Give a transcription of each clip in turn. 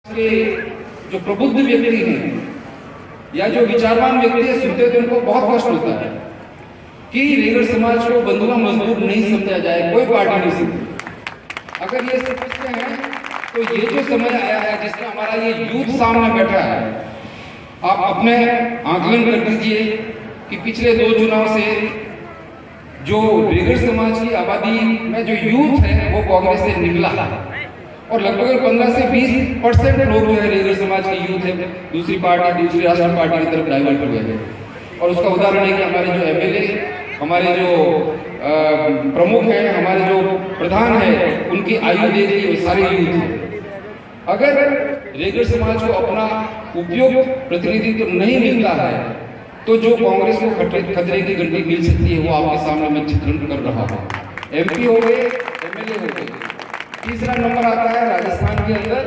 के जो प्रबुद्ध व्यक्ति हैं या जो विचारवान व्यक्ति है, सुनते तो उनको बहुत कष्ट होता है कि रेगड़ समाज को बंधुआ मजदूर नहीं समझा जाए, कोई पार्टी नहीं समझती। अगर ये समझते हैं तो ये जो समय आया है जिसमें हमारा ये यूथ सामने बैठा है, आप अपने आकलन कर दीजिए कि पिछले 2 चुनाव से जो रेगड़ समाज की आबादी में जो यूथ है वो कांग्रेस से निकला और लगभग 15 से 20% लोग जो है रेगड़ समाज के यूथ है दूसरी पार्टी, दूसरी राष्ट्रीय पार्टी की तरफ डाइवर्ट हुए हैं। और उसका उदाहरण है कि हमारे जो एमएलए, हमारे जो प्रमुख हैं, हमारे जो प्रधान है, उनकी आयु देख ली वो सारे यूथ हैं। अगर रेगड़ समाज को अपना उपयुक्त प्रतिनिधित्व नहीं मिलता है तो जो कांग्रेस को खतरे की घंटी मिल सकती है वो आपके सामने मैं चित्रण कर रहा हूँ। एमपी हो गए, एमएलए हो गए। तीसरा नंबर आता है राजस्थान के अंदर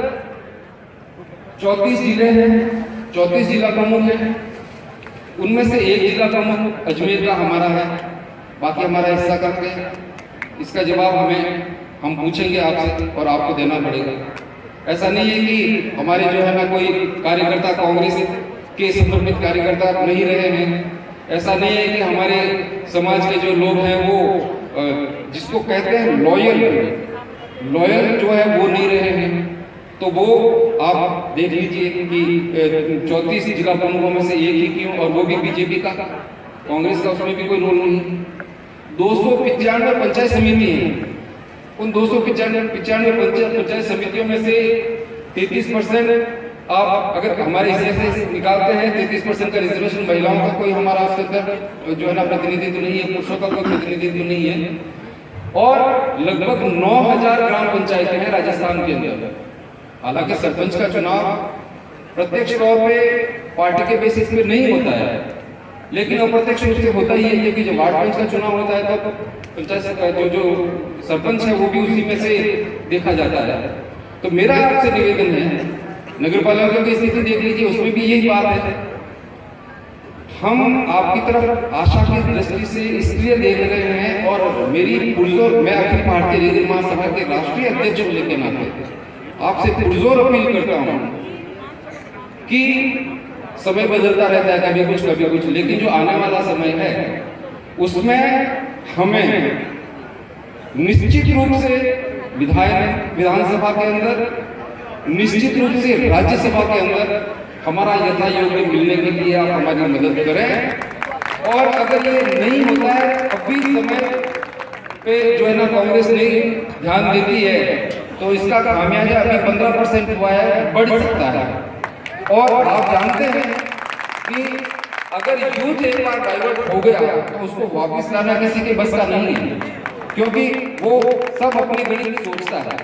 34 जिले हैं, 34 जिला प्रमुख हैं, उनमें से एक जिला प्रमुख अजमेर का हमारा है, बाकी हमारा हिस्सा कहाँ है? इसका जवाब हम पूछेंगे आपसे और आपको देना पड़ेगा। ऐसा नहीं है कि हमारे जो है ना कोई कार्यकर्ता कांग्रेस के समर्पित कार्यकर्ता नहीं रहे हैं, ऐसा नहीं है कि हमारे समाज के जो लोग हैं वो जिसको कहते हैं लॉयल जो है वो नहीं रहे हैं। तो वो आप देख लीजिए कि 34 जिला प्रमुखों में से एक ही क्यों, और वो भी बीजेपी का, कांग्रेस का उसमें भी कोई रोल नहीं। 295 पंचायत समिति हैं, उन 295 पंचायत समितियों में से 33% आप अगर हमारे हिस्से से निकालते हैं, 33% का रिजर्वेशन महिलाओं का कोई हमारा उसके अंदर जो है ना प्रतिनिधित्व नहीं है, पुरुषों का कोई प्रतिनिधित्व नहीं है। और लगभग 9000 ग्राम पंचायतें हैं राजस्थान के अंदर। हालांकि सरपंच का चुनाव प्रत्यक्ष तौर पे पार्टी के बेसिस पे नहीं होता है, लेकिन अप्रत्यक्ष रूप से होता ही है, क्योंकि जब वार्ड पंच का चुनाव होता है तब पंचायत का जो सरपंच है वो भी उसी में से देखा जाता है। तो मेरा आपसे निवेदन है, नगर पालिका की स्थिति देख लीजिए, उसमें भी यही बात है। हम आपकी तरफ आशा की दृष्टि से इसलिए देख रहे हैं, और मैं अखिल भारतीय रेगड़ महासभा के राष्ट्रीय अध्यक्ष होने के नाते आपसे पुरजोर अपील करता हूं कि समय बदलता रहता है, कभी कुछ, लेकिन जो आने वाला समय है उसमें हमें निश्चित रूप से विधानसभा के अंदर, निश्चित रूप से राज्यसभा के अंदर हमारा यथा योग्य मिलने के लिए आप हमारी मदद करें। और अगर ये नहीं होता है, अभी समय पे जो है ना कांग्रेस नहीं ध्यान देती है, तो इसका खामियाजा अभी 15% हुआ है, बढ़ सकता है। और आप जानते हैं कि अगर यूथ एक बार डाइवर्ट हो गया तो उसको वापस लाना किसी के बस का नहीं है, क्योंकि वो सब अपनी गणित सोचता है।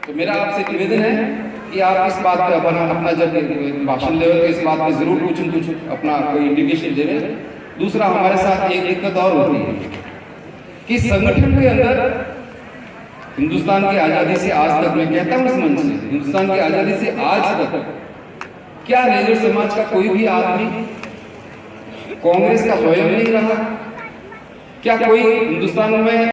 तो मेरा आपसे निवेदन है कि आप इस बात पे अपना जब भाषण ले तो इस बात पे जरूर कुछ अपना कोई इंडिकेशन दे। दूसरा, हमारे साथ एक दिक्कत और होती है कि संगठन के अंदर हिंदुस्तान की आजादी से आज तक, मैं कहता हूं इस मंच से, हिंदुस्तान की आजादी से आज तक क्या रेगड़ समाज का कोई भी आदमी कांग्रेस का लॉयल नहीं रहा? क्या कोई हिंदुस्तान में